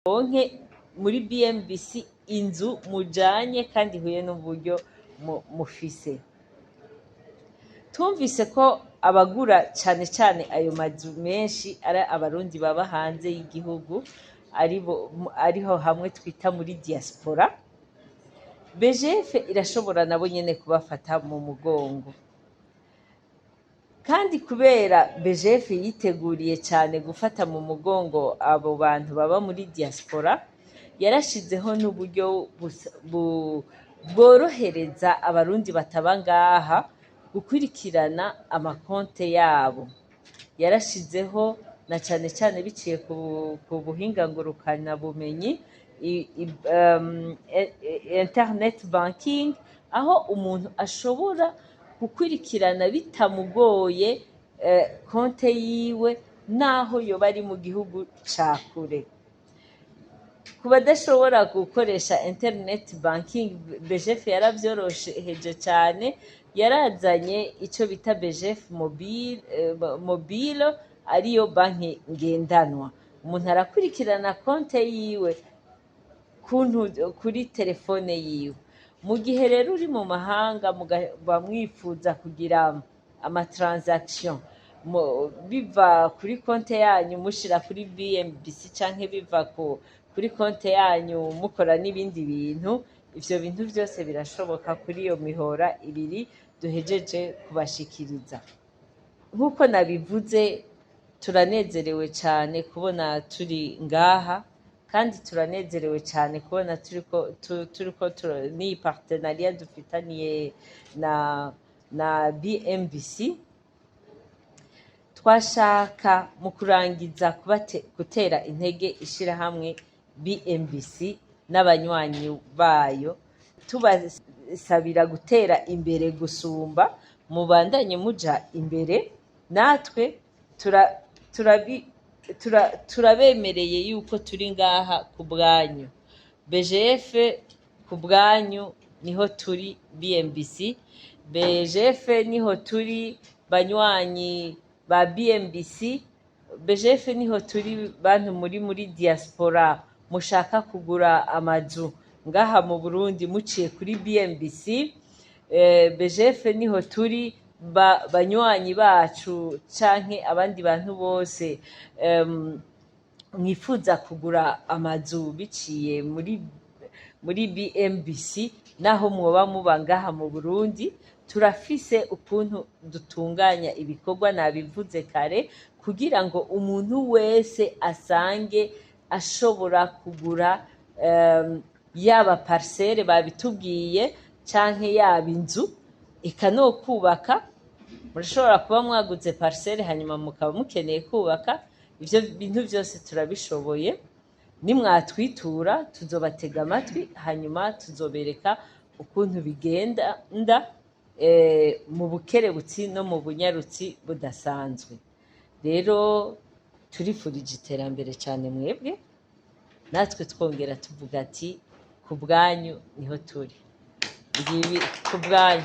bonke muri BMBC inzu mujanye kandi ihuye n'uburyo mufise. Tumvise ko abagura cane cane ayo mazu menshi ari abarundi baba hanze y'igihugu, ariho hamwe twita muri diaspora. BGF irashobora nabo nyene kubafata mu mugongo, kandi kubera BGF yiteguriye cyane gufata mu mugongo abo bantu baba muri diaspora, yarashizeho n'uburyo bworohereza abarundi bataba ngaha gukurikirana amakonte yabo. Yarashizeho na cane cane biciye ku buhinga ngurukana bumenyi, internet banking, aho umuntu ashobora gukurikirana bitamugoye konte yiwe naho yoba ari mu gihugu ca kure. Ku badashobora gukoresha internet banking, BGF yaravyorosheje cyane, yarazanye ico bita BGF mobile, ariyo banki ngendanwa. Umuntu arakurikirana konte yiwe kuri telefone yiwe. Mu gihe rero uri mu mahanga bamwifuza kugira amatransaction biva kuri konte yanyu mushira kuri BMBC canke biva kuri konte yanyu mukora n'ibindi bintu, ivyo bintu vyose birashoboka kuri iyo mihora ibiri duhejeje kubashikiriza. Nk'uko nabivuze, turanezerewe cyane kubona turi ngaha, kandi turanezerewe cyane kubona turiko ni partenariat dufitaniye na BMBC. Twashaka mu kurangiza gutera intege ishirahamwe BMBC n'abanywanyi bayo, tubasabira gutera imbere gusumba, mubandanye muja imbere. Natwe turabemereye yuko turi ngaha ku bwanyu. BGF ku bwanyu niho turi. BMBC BGF niho turi banywanyi ba BMBC. BGF niho turi bantu muri diaspora mushaka kugura amazu ngaha mu Burundi muciye kuri BMBC. BGF niho turi banywanyi bacu canke abandi bantu bose mwifuza kugura amazu biciye muri BMBC, naho mwoba muba ngaha mu Burundi. Turafise ukuntu dutunganya ibikorwa nabivuze kare, kugira ngo umuntu wese asange ashobora kugura yaba parcelle babitubwiye canke yaba inzu, eka no kubaka. Murashobora kuba mwaguze parcelle hanyuma mukaba mukeneye kubaka. Ivyo bintu vyose turabishoboye. Nimwatwitura tuzobatega amatwi, hanyuma tuzobereka ukuntu bigenda mu bukerebutsi no mu bunyarutsi budasanzwe. Rero turifurije iterambere cyane mwebwe, natwe twongera tuvuga ati ku bwanyu niho turi. Ngibi ku bwanyu.